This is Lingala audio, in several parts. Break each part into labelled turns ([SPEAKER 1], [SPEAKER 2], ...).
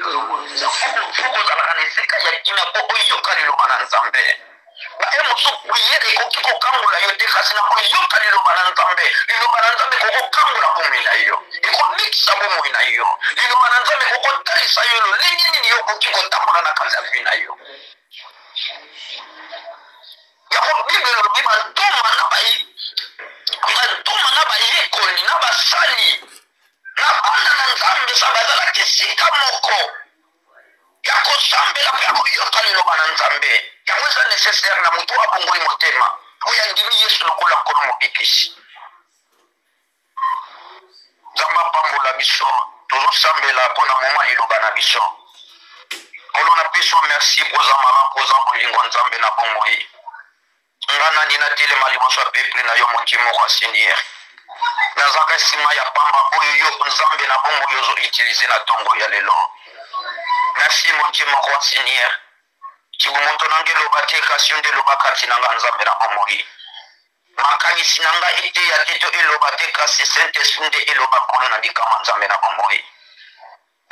[SPEAKER 1] fuko zalaka na esika ya kimia po oyoka liloba na nzambe bae mosusu priere ekoki kokangula yo te kasi na koyoka liloba na nzambe kokokangula bomoi na yo ekomikisa bomoi na yo liloba na nzambe kokotalisa yo lolenge nini yo okoki kotambola na kati ya vi na yo yango bible elobi bantoma na bayekoli na basali na bana na nzambe sa bazalaki sika moko ya kosambela mpe ya koyoka liloba na nzambe yango eza nécessaire na moto abongoli motema oyo andimi yesu lokola nkolo mobikisi nzambe apambola biso tozosambela mpo na moma liloba na biso olo na biso merci koza malamu koza bolingo nzambe na bomoi nga nani natelema liboso ya peple na yo moki moko ya seigneur nazaka nsima ya pamba oyo yo nzambe na bomoi ozoutilize na ntongo ya lelo merci moki moko ya seigneur kibumoto nange eloba te kasi yo nde eloba kati na nga nzambe na bomoi makanisi na nga ete ya te to eloba te kasi saint esprit nde eloba nkolo na likama nzambe na bomoi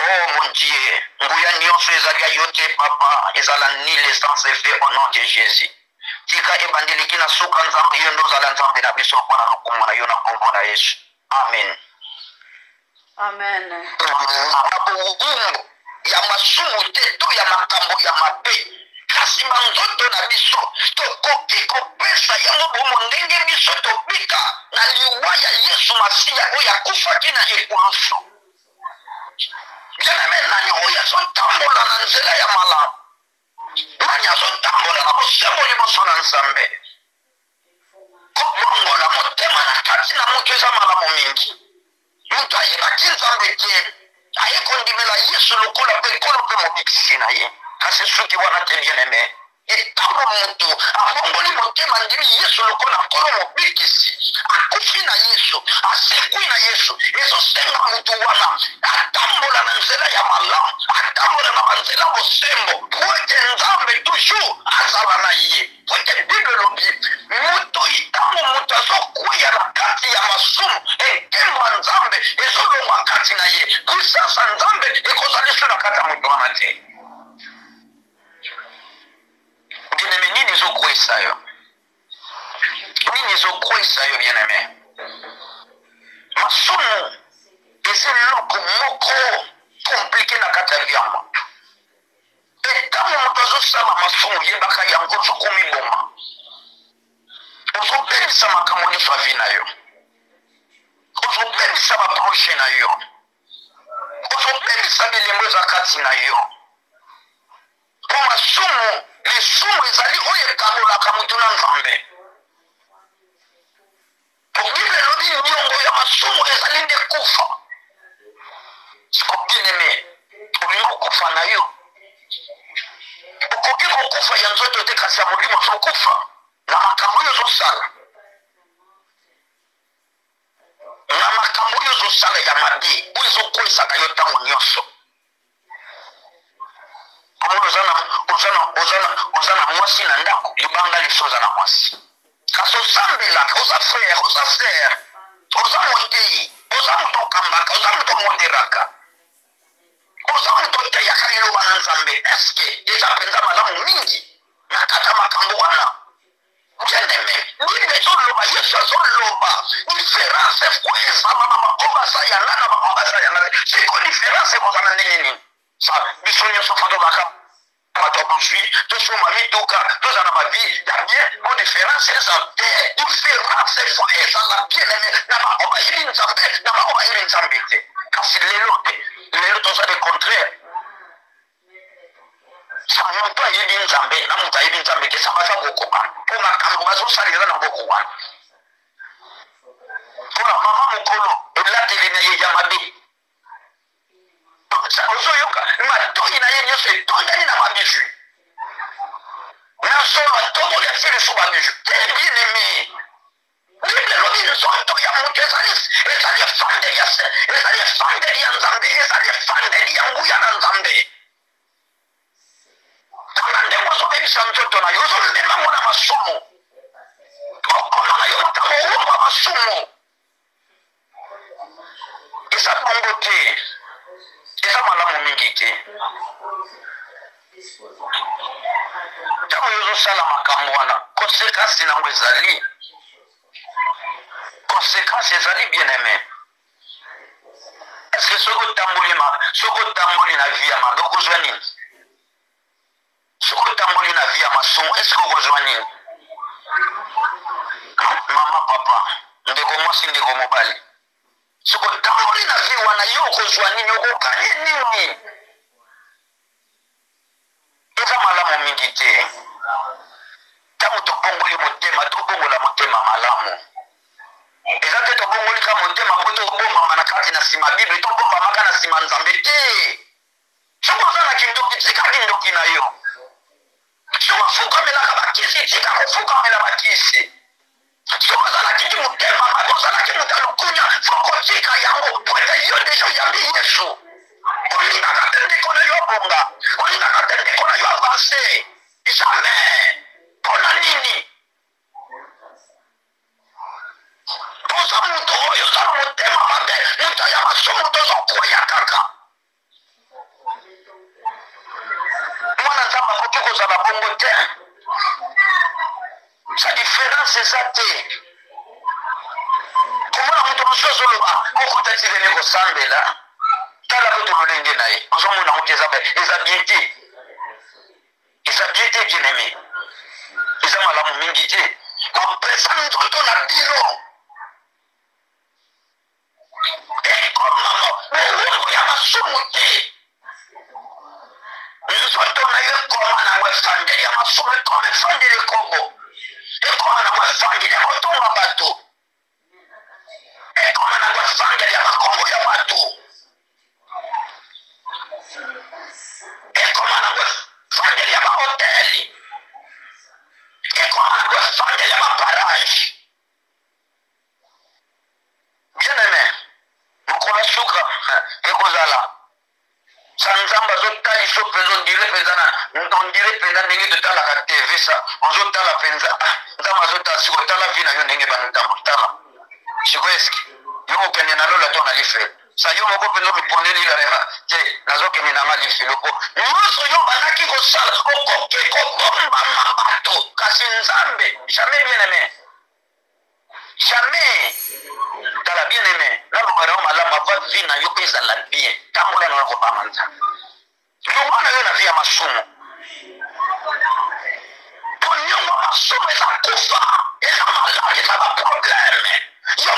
[SPEAKER 1] oh mon dieu nguya nyonso ezali ya yo te papa ezala nile sans effet au nom de jésus tika ebandeliki na suka nzambe yo ndo ozala nzambe na biso mpona lokumu na yo na kombo na yesu amen
[SPEAKER 2] amen
[SPEAKER 1] na bowumbu ya masumu te to ya makambo ya mabe kasi manzoto na biso tokoki kopesa yango bomo ndenge biso tobika na liwa ya yesu masiya oyo akufaki na ekulusu bien-aimé nani oyo azotambola na nzela ya malamu nani azotambola na bosembo liboso na nzambe kobongola motema na kati na moto eza malamu mingi moto ayebaki nzambe te aye kondimela yesu lokola mpe nkolo mpe mobikisi na ye kasi soki wana te bien-aimé etango moto abongoli motema ndimi yesu lokola nkolo mobikisi akufi na yesu asekwi na yesu ezosenga moto wana atambola na nzela ya malamu atambola na banzela bosembo po ete nzambe toujours azala na ye po ete bible elobi moto itango moto azokweya na kati ya masumu enkembo ya nzambe ezolongwa kati na ye puissance ya nzambe ekozaliso na kati ya moto wana te bien-aimé nini ezokwesa yo bien-aimé masumu eza eloko moko komplike na kati ya vi ya moto etango moto azosala masumu yebaka yango ozokomiboma ozobebisa makambo nyonso ya vi na yo ozobebisa baproje na yo ozobebisa bilembo eza kati na yo po masumu lisumu ezali oyo ekamolaka moto na nzambe bible elobi niongo ya masumu ezali nde kufa siko bien-aimé olingi kokufa na yo okoki kokufa ya nzoto te kasi ya molimo ozokufa na makambo oyo ozosala na makambo oyo ozosala ya mabe oyo ezokwesaka yo ntango nyonso oza na mwasi na ndako libanga liso oza na mwasi kasi osambelaka oza frere oza sere oza motei oza moto okambaka oza moto moderaka oza moto oteyaka liloba na nzambe eske eza mpenza malamu mingi na kata makambo wana bien-aimé bible ezoloba yesu azoloba diference fo ezala na makoba asa yanga na makoba asa yanga siko diference ekozala ndenge nini biso nyonso fa tobaka bato bozwi tosoma mituka tozala bavi ya bien po différence eza te différence fo ezala bien-aimé na bango bayebi nzambe na bango bayebi nzambe te kasi lelo toza de contraire moto ayebi nzambe na moto ayebi nzambe te sa baza kokokana mpo makambo bazosalisa na boko wana mpona mama mokolo elateli na ye ya mabe ozoyoka matoyi na ye nyonso etondani na babiju na solo atoboli asili so babiju te bien-aimé bible elobi nzoto ya moto ezali efandeli ya nzambe ezali efandeli ya nguya na nzambe tala ndenge ozobebisa nzoto na yo ozomemango na masumu okolo na yo ntango owumba masumu eza bongo te eza malamu mingi te ntango yozosala makambo wana conséquence nango ezali conséquence ezali bien aimé. Est-ce que soki otamboli na vie ya mabe okozwa nini? Soki otamboli na vie ya masumu est-ce que okozwa nini? Mama papa ndeko mwasi ndeko mobali soki otamboli na vie wana yo okozwa nini? okokanye nini? eza malamu mingi te. ntango tobongoli motema tobongola motema malamu. eza te tobongolika motema po tobombama na kati na nsima bible tobombamaka na nsima nzambe te. soki oza na kindoki tika kindoki na yo. soki ofukamelaka bakisi tika kofukamela bakisi. soki ozalaki motema mabe ozalaki moto alukunya fokotika yango po ete yo deja oyambi yesu. olingaka te ndeko na yo abonga, olingaka te ndeko na yo avanse. jamais. mpona nini? poza moto oyo oza na motema mabe moto ya masumu tozokwea kaka. mwana nzambe akoki kozala bongo te. sa différence eza te. komona moto mosusu azoloba okuta tirene kosambela tala po tololenge na ye ozomona ngo te eza bien te. eza bien te bien aimé. eza malamu mingi te. kopesa nzoto na bino ekomama bowongo ya masumu te. nzoto na yo ekoma nango efandeli ya masumu ekoma efandeli ekobo ekoma nango efandeli ya kotonga bato ekoma nango efandeli ya makombo ya bato ekoma nango efandeli ya bahoteli ekoma nango efandeli ya baparage. bien aimé mokolo suka ekozala sa nzambe azotaliso mpenza ondire mpenza ndenge totalaka tv sa ozotala mpenza nzambe azotala siko otala vi na yo ndenge banotala siko eske yo kokende na lola to na lifelo sa yo moko mpenza omipondeli ilarema te nazokende nanga lifelo po nyonso yo bandaki kosala okoki kobombama bato kasi nzambe jamais bien aimé jamais. tala bien aimé naloba nayo malamu ava vi na yo mpe ezala bien tambola na yo kobama nzambe longo na yo na vi ya masumu po nyongo masumu eza kufa eza malamu eza baprobleme yo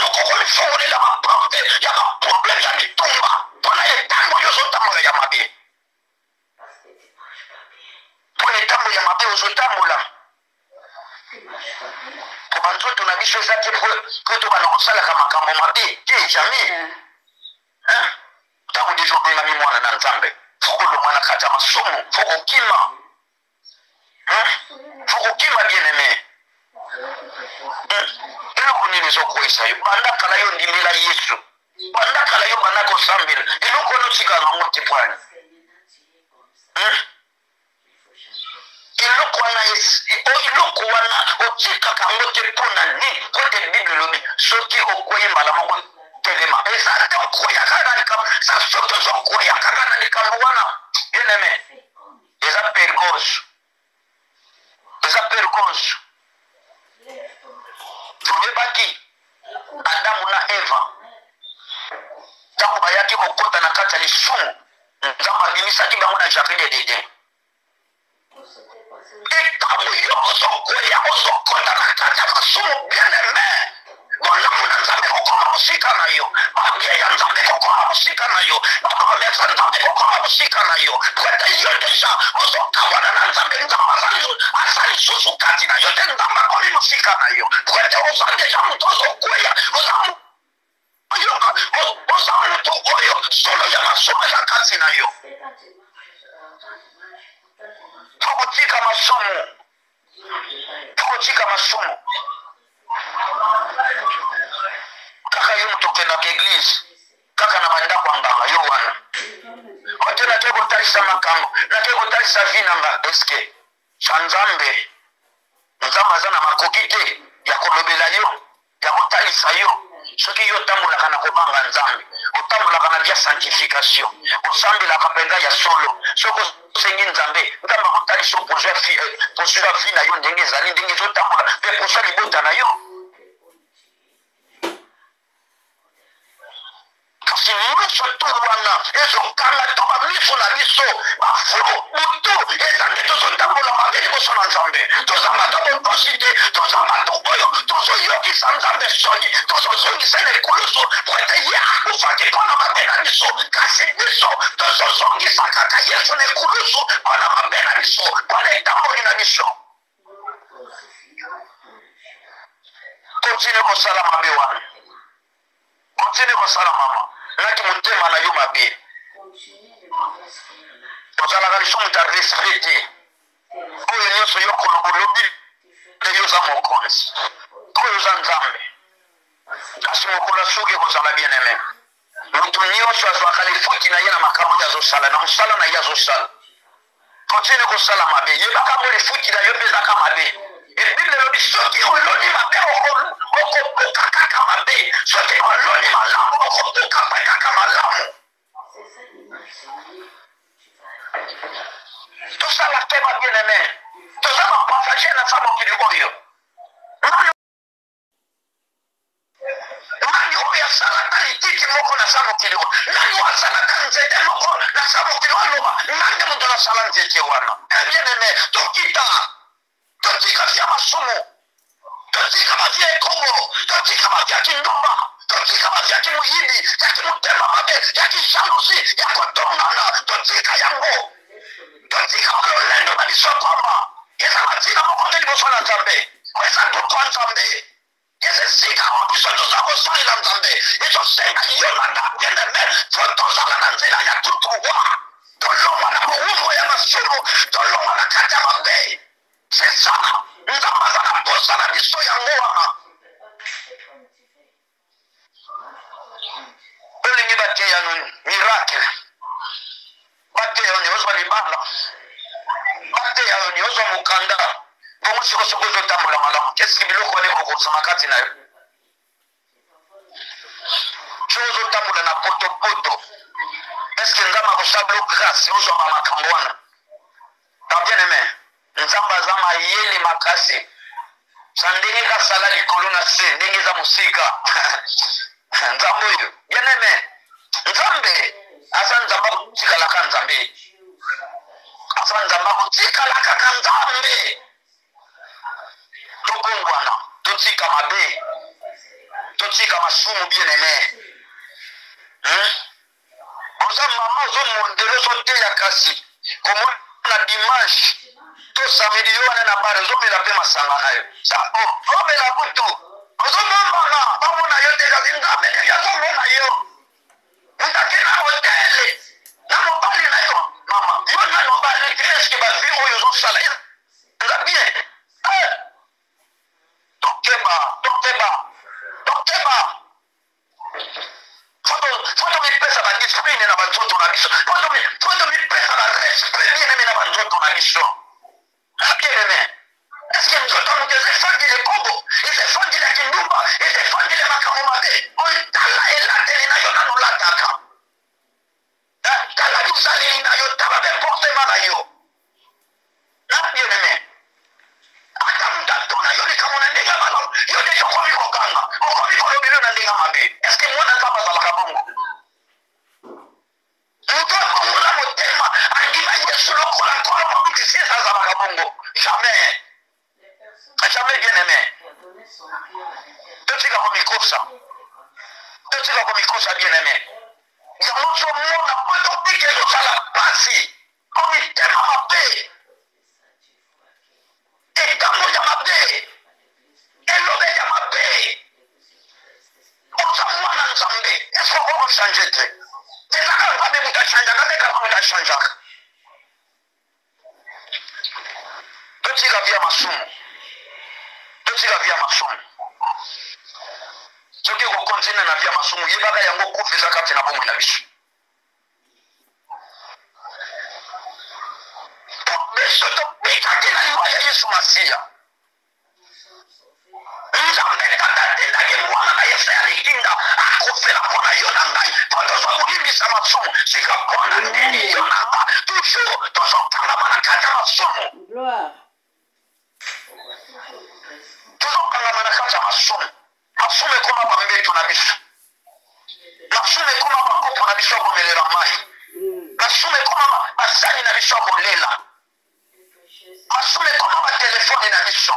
[SPEAKER 1] moko komifongolela baporte ya baprobleme ya bitumba mpona etango yo ozotambola ya mabe mpona etango ya mabe ozotambola po banzoto na biso eza te po tobana kosalaka makambo mabe te jamais. ntango deja obengami mwana na nzambe fokolongwa na kati ya masumu fokokima bien aimé. eloko nini ezokwesa yo? banda kala yo ndimela yesu, banda kala yo banda kosambela eloko wana otikala nango te pwani. eloko wana otikaka yango te mpona nini? kote bible elobi soki okwei mbala moko telema eza te okweya kaka na likambo sa soki ozokweya kaka na likambo wana bien aimé eza pergose. eza pergose. toyebaki adamu na eva ntango bayaki kokota na kati ya lisumu nzambe abimisaki bango na jardin de Eden. etango yo ozokweya ozokota na kati ya masumu bien aimé bolamu na nzambe kokoma mosika na yo babie ya nzambe kokoma mosika na yo bapromesa nzambe kokoma mosika na yo pwete yo deja ozokabwana na nzambe aza lisusu kati na yo te nzambe akomi mosika na yo pwete oza deja moto ozokweya oza moto oyo solo ya masumu eza kati na yo. tokotika masumu kaka yo moto okendaka eglise kaka na bandako ya nganga yo wana ote nake kotalisa makambo nake kotalisa vi nanga eske sa nzambe aza na makoki te ya kolobela yo ya kotalisa yo soki yo otambolaka na kobanga nzambe otambolaka na via sanctification osambelaka mpenza ya solo soki osengi nzambe nzambe akotalisa opozwa vi na yo ndenge ezali ndenge ezotambola mpe poswa libota na yo kasi miso to wana ezokanga to bamiso na biso baflo butu ezange tozotambola mabe liboso na nzambe tozanga to bokosi te tozanga to oyo tozoyokisa nzambe soni tozozongisa na ekulusu po ete ye akufaki mpona mabe na biso kasi biso tozozongisa kaka yesu na ekulusu mpona mabe na biso mpona etamboli na biso kontine kosala mabe wana kontine kosala mama naki motema na yo mabe ozalaka lisumu ta respecte oyo nyonso yo kolobolobi te yo oza mokonzi oyo oza nzambe kasi mokolo soki ekozala bien aime moto nyonso azwaka lifuti na ye na makambo oyo azosala na mosala na ye azosala kontine kosala mabe yebaka mo lifuti na yo mpe ezaka mabe ebible elobi soki oloni mabe okobuka kaka mabe soki oloni malamu okobuka mpe kaka malamu tosala te babien aime toza bapassager na sa mokili oyo nani oyo asalaka litiki moko na sa mokili oyo nani asalaka nzete moko na sa mokili aloba nani moto nasala nzete wana bien aime tokita totika vya masumu totika bavya ekongo totika bavya kindumba totika bavya kimuyibi ya kimutema mabe ya kijalusi ya kotongana totika yango totika balolendo na biso pamba eza matina moko te liboso na nzambe eza ndutwa nzambe eza esika biso toza kosalela nzambe ezosenga yo na ndabyeneme fo tozala na nzela ya tutuwa tolongwa na mowumbo ya masumu tolongwa na kati ya mabe c'est ça nzambe aza na posa na biso yango wana olingi bateya nini miracle bateya oni ozwa libala bateya oni ozwa mokanda bongo sikosoki ozotambola malamu eske biloko wana ekokosama kati na yo so ozotambola na potopoto eske nzambe akosala yo grâce ozwa bamakambo wana babien aime nzambe aza mayele makasi sa ndenge kasala likolo na se ndenge eza mosika nzambe oyo bien aime nzambe aza nzambe akotikalaka nzambe aza nzambe akotikalaka ka nzambe tobongwana totika mabe totika masumu bien aime oza mama ozomondele ozoteya kasi komona dimanche to samedi yo wana na bare ozomela mpe masanga na yo omela kutu ozomombana bamona yo te kasi nzambe azomona yo ndake na hotele na mobali na yo mama yo na mobali te eske bavi oyo ozosala eza bien tokeba foto mipesa badiscipline na banzoto na biso foto mipesa barespect bien aime na banzoto na biso bien aime eske nzoto moto ezefandile kobo ezefandile ya kindumba ezefandile makambo mabe otala elateli na yo nano lataka tala bisaleli na yo tala beportema na yo bien aime ata mutato na yo likambo na ndenge malamu yo deja okomi kokanga okomi kolobelo na ndenge mabe eske mwana nzambe azalaka bongo moto akongola motema andima yesu lokola nkolo mabutisi azalaka bongo jamais jamais bien aimé totika komikosa bien aimé yango tozomona po tobiki ezosala pasi komitema mabe etango ya mabe elobe ya mabe oza mwana nzambe eske okokochange te ezaka nzambe moto achangeaka te kaka moto achangeaka totika via masumu soki ekokontinue na via masumu yebaka yango kufa eza kati na bomoi na biso biso topikaki na liwa ya yesu masiya nzambe tata atindaki mwana na yesu ya likinda akofela mpona yo na ngai poto tozobulibisa masomo sika mpona ndeni yo nanga toujours tozokangama na kati ya masomo tozokangama na kati ya masomo masomo ekoma bambeto na biso masomo ekoma bakopo na biso ya komelela mai masomo ekoma basani na biso ya kolela masomo ekoma batelefone na biso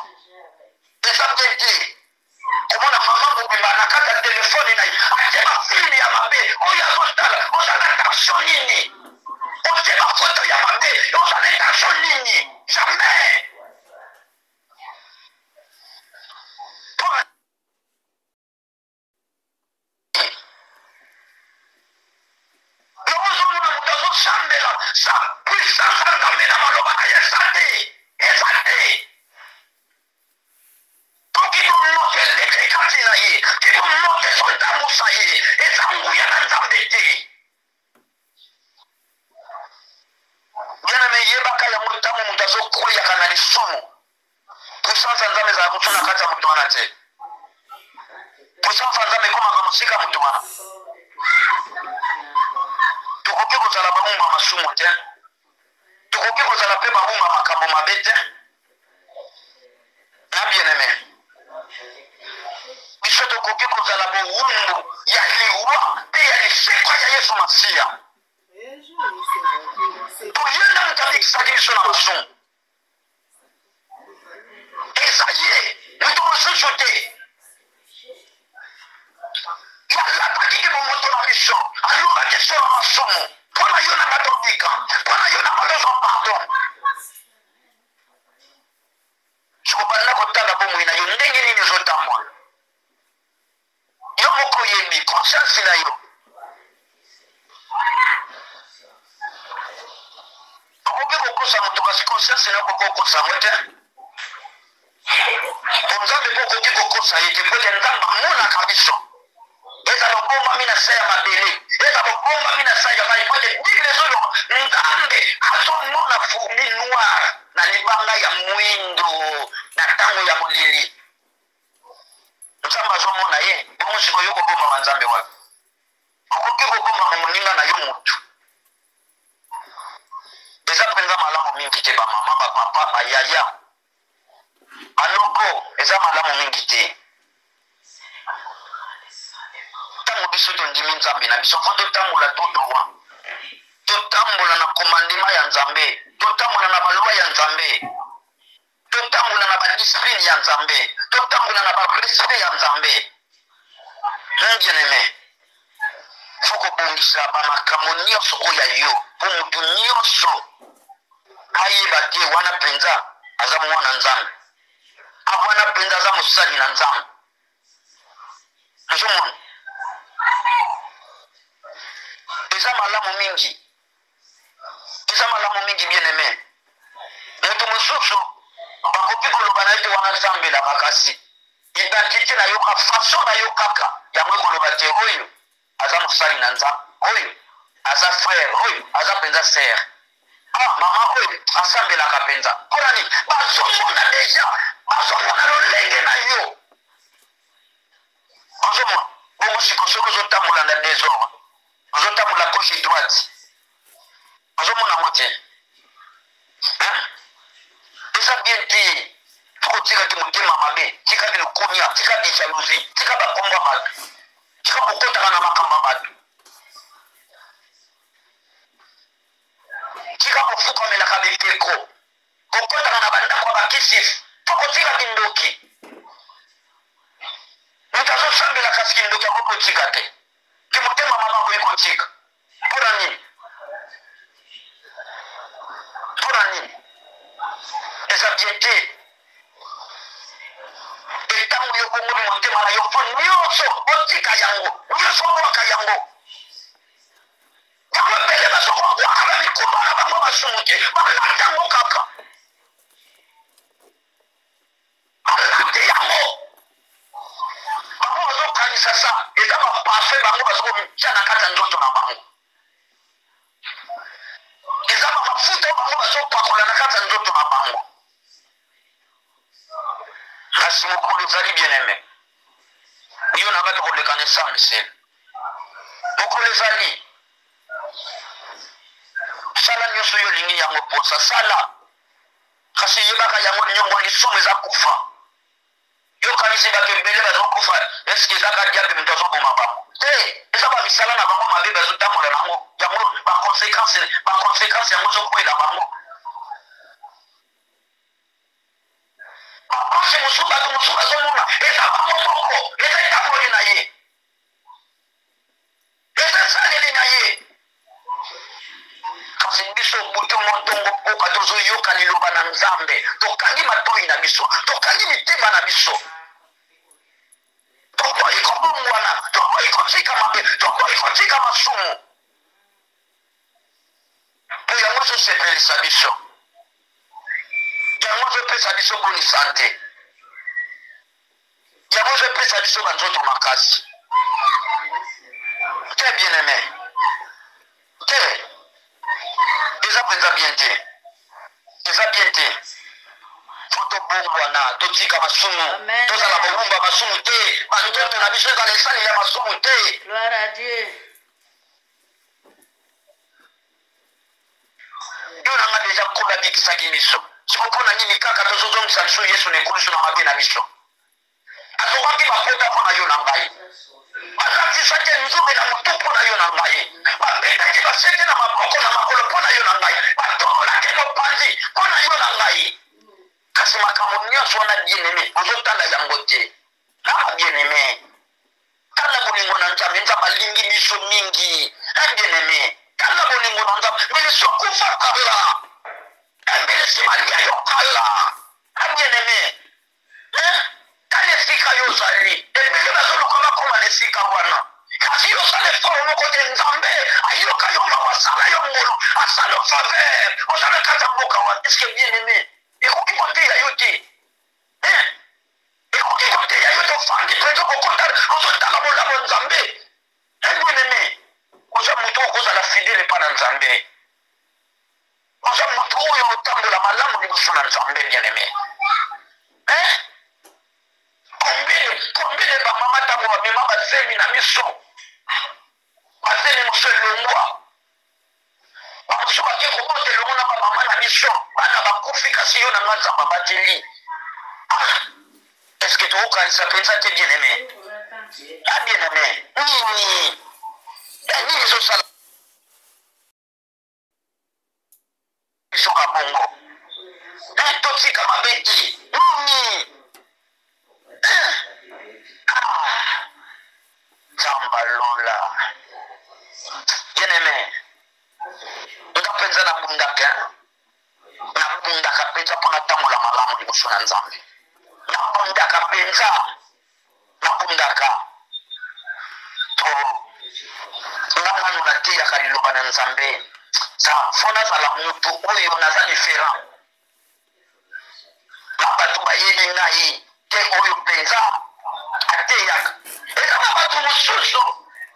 [SPEAKER 1] eza bien te komona mama mobimba na kati ya telefone na ye atie bafilme ya mabe oyo azotala ozala tension nini otie bafoto ya mabe ozala tension nini jamais ozomona moto azosambela sa puissance anzambe na maloba na ye eza te kibonokeleke kati na ye kibonoke ezodamusa ye eza nguya na nzambe te bien-aimé yebaka yango ntango moto azokweyaka na lisumu puissance ya nzambe ezala kutu na kati ya moto wana te puissance ya nzambe ekomaka mosika moto wana tokoki kozala babumba masumu te tokoki kozala mpe babumba makambo mabe te na bien-aimé biso tokoki kozala bowumbu ya liwa mpe ya lisekwa ya yesu masiya toyenda moto abikisaki biso na masumu eza ye moto mosusu te yalataki bomoto na biso alobaki so na masumu mpona yo nanga tobika mpona yo nanga tozwa pardon sikobanda kotala bomoi na yo ndenge nini ezotambola yo moko oyebi conscience na yo okoki kokosa moto kasi conscience na yo koki kokosa ngo te nzambe mpo okoki kokosa ye te pote nzambe amonaka biso eza lobombami na se ya mabele eza lobombami na se ya mai pote bible ezoyo nzambe azomona fourmi noire na libanga ya mwindo na ntango ya molili nzambe azomona ye bongo sikoyo kobombama nzambe wapi okoki kobombama moninga na yo motu eza mpenza malamu mingi te bamama bapapa bayaya aloko eza malamu mingi te ntango biso tondimi nzambe na biso fo totambola todowa totambola na komandema ya nzambe totambola na balwa ya nzambe totambola na badiscipline ya nzambe totambola na barespect ya nzambe bien-aimé fo kobongisa bamakambo nyonso oyo ya yo mpo motu nyonso ayeba te wana mpenza aza mwana nzambe wana mpenza aza mosali na nzambe ozomona eza malamu mingi bien-aimé moto mosusu bakoki koloba na ete wana nzambela bakasi identité na yo ka façon na yo kaka yango ekoloba te oyo aza mosali na nzambe oyo aza frère oyo aza mpenza sere mama oyo asambelaka mpenza mpona nini bazomona deja bazomona lolenge na yo ozomona bongo siko soki ozotambola na désordre ozotambola gauche droite ozomona ngo te eza bien te foko tikaki motema mabe tikaki lokonia tikaki jalousie tika bakombo ya bato tika kokotaka na makambo ya bato tika kofukamelaka bikeko kokotaka na bandako ya bakisifu foko tikaki ndoki moto azosambela kasi kindoki akokotika te ke motema mama akoyi kotika mpona nini eza bien te etango yo bongoli motema na yo mpo nyonso otika yango nyonso obwaka yango yango ebele bazokobwaka bamikumba na bango basumu te balate yango kaka balate yango bango bazokanisa sa eza baparfe bango bazokomitya na kati ya nzoto na bango eza bamafuta bango bazopakola na kati ya nzoto na bango kasi mokolo ezali bien-aimé yo na bato kolekana esa misele bokolezali sala nyonso yo olingi yango posa sala kasi yebaka yango nyongo lisumu eza kufa yokanisi bato ebele bazokufa eske ezaka diable moto azoboma bango te eza bamisala na bango mabe bazotambola nango yango baconséquence yango ezokwela bango baprose mosusu bato mosusu bazomona eza bango moko eza etamboli na ye eza esaleli na ye kasi biso butu montongo mpoka tozoyoka liloba na nzambe tokangi matoi na biso tokangi mitema na biso tokoki kobongwana tokoki kotika mabe tokoki kotika masumu mpo yango ezosepelisa biso yango ezopesa biso boni sante yango ezopesa biso banzoto makasi te bien aimé te eza mpenza bien te eza bien te fo tobongwana totika masumu tozala bobumba masumu te banzoto na biso ezala esaleli ya masumu te
[SPEAKER 2] Gloire à Dieu.
[SPEAKER 1] yo nanga deja nkolo abikisaki biso siko mpona nini kaka tozozongisa biso yesu na ekolo biso na mabe na biso azokaki bapota mpo na yo na ngai balatisaki nzube na motu mpo na yo na ngai bapetaki basete na maboko na makolo mpo na yo na ngai batomolaki mopanzi mpo na yo na ngai kasi makambo nyonso wana bien-aime ozotala yango te na bien-aime tala bolingo na nzambe nzambe alingi biso mingi bien-aime tala bolingo na nzambe mbele sokufa kala mbele simalia yo kala bien-aime tala esika yo ozali ebele bazoluka bakoma na esika wana kasi yosala efort moko te nzambe ayoka yo mawa asala yo ngolo asala faveur ozala kata mboka wana eske bien-aime ekoki koteya yo te ekoki koteya yo te ofandi mpenza kokota ozotala bolamo nzambe bien-aime oza moto okozala fidele mpa na nzambe oza moto oyo otambola malamu liboso na nzambe bien-aime kombele bamama ntango bamema bazemi na miso bazemi moso elongwa bamosusu bake kobota elongo na bamama na biso bana bakufi kasi yo na nga nzambe bateli eske tokokanisa mpenza te bien-aime bien-aime nini ezosala biso ka bongo totika mabe te Zambalola. Bien-aimé. Nga penza na bundaka. Na bundaka penza pona tambola malamu liboso na nzambe. Na bundaka penza. Na bundaka. To. Nga nanu na teya kaliloba na nzambe. Sa fona zala mutu oyo naza diferent. Na batu bayeli ngai. Te oyo penza. Ateyaka. Eza na bato mosusu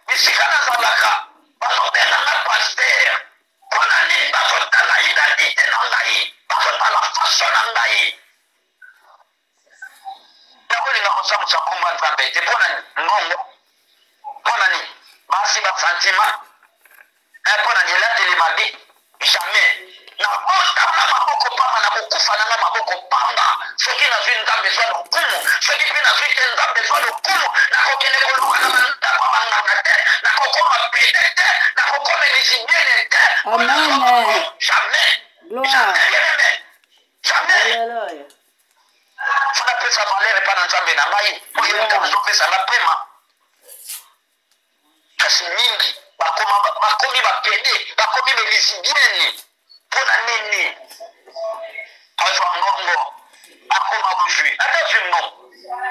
[SPEAKER 1] bisika nazalaka bazobenga nga paster mpona nini bazotala identité na ngai bazotala faso na ngai nakolinga kosamusa komba nzambe te mpona ngongo mpona nini basi basantima mpona nyelateli mabe jamais nabota na maboko pamba na kokufa nanga maboko pamba soki nazwi nzambe zwa lokumu soki mpe nazwi te nzambe zwa lokumu nakokende koluka na bandako ya banganga te nakokoma pede te nakokoma elisibiene te jamais jamais fona pesa valere mpa na nzambe na ngai oyo moto azopesanga pema kasi mingi bakomi bapede bakomi belisibiene mpona nini azwa ngongo akoma bozwi ata zwi ngongo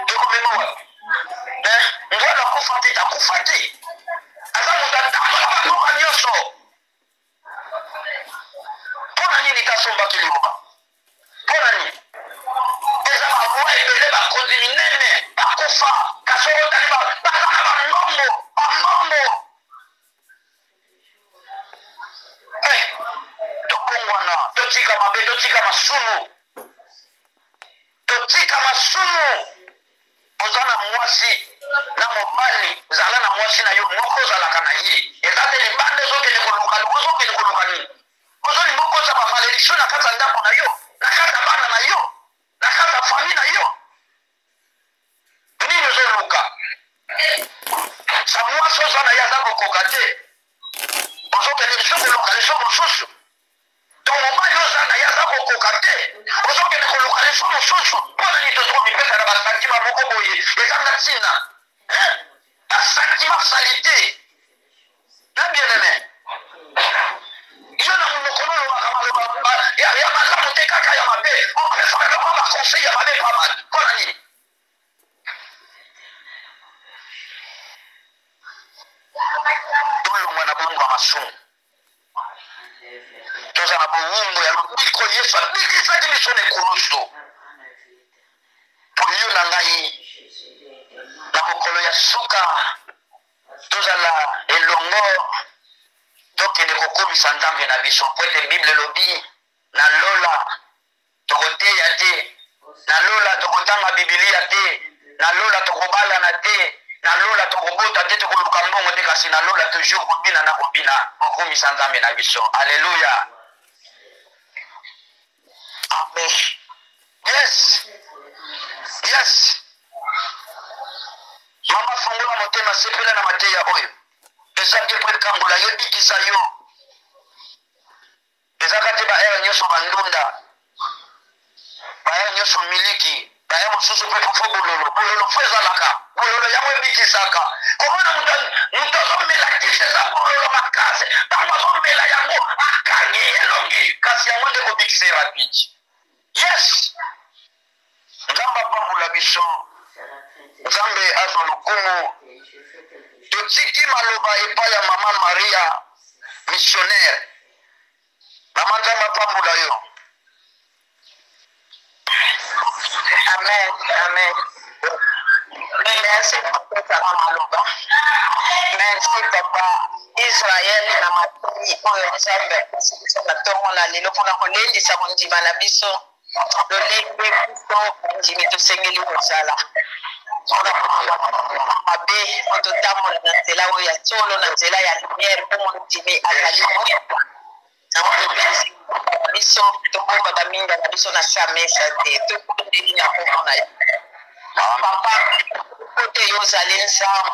[SPEAKER 1] ekomema wapi ndwala akufa te akufa te aza moto atambola bakoka nyonso mpona nini tasombaki liloba mpona nini eza babwa ebele bakonzi minene bakufa kasi otali baza na bangongo tokongwana totika mabe totika masumu totika masumu oza na mwasi na mobali zala na mwasi na yo moko ozalaka na ye eza te libanda ezokende koluka ozokende koluka nini ozolinga okoza bamalédiction na kati ya ndako na yo na kati ya bana na yo na kati ya famille na yo nini ozoluka sa mwasi oza na ye aza kokoka te ozokende liso koluka liso mosusu to mobali oza na ye aza kokoka te ozokende koluka liso mosusu mpona nini tozomipesa na basantima moko boye eza na ntina basantima salite na bien-aimé yo na monokolo olobaka maloba ya malamu te kaka ya mabe opesaka kwa baconseil ya mabe pamani mpona nini tolongwa na bongo ya masumu toza na bowumbu ya lobiko yesu abikisaki biso na ekulusu poyo na ngai na mokolo ya suka tozala elongo tokende kokomisa nzambe na biso po ete bible elobi na lola tokoteya te na lola tokotanga bibilia te na lola tokobalana te na lola tokobota te tokoluka mbongo te kasi na lola toujours kobina na kobina kokomisa nzambe na biso alleluya amen yes mama fungola motema sepela na mateya oyo eza bie po ekangola yebikisa yo ezaka te baere nyonso bandunda baere nyonso miliki baere mosusu mpe fofo bololo fo ezalaka bololo yango ebikisaka komona moto azomela kisi eza bololo makasi ntango azomela yango akangi elongi kasi yango nde kobikisa rapide yes nzambe apambola biso nzambe azwa lokumu totiki maloba epai ya mama maria missionnaire mama nzambe apambola yo amen amen merci papa maloba merci papa israel na matoi oyo nzambe apesi biso na ntongo na lelo mpona kolendisa kondima na biso lolenge biso ndimi tosengeli kozala mabe ototambola na nzela oyo ya solo na nzela ya lumière mpo mondimi azali biso tobomba baminga na biso na sa mesa te tokondeli na kombo na yo papa kote yo ozali nzambe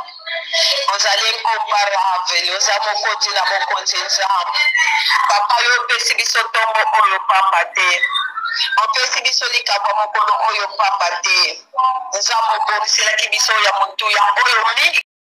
[SPEAKER 1] ozali incomparable oza mokonzi na mokonzi nzambe papa yo opesi biso ntongo oyo pamba te opesi biso likambo mokolo oyo pamba te nzambe obongiselaki biso ya motuya oyo mingi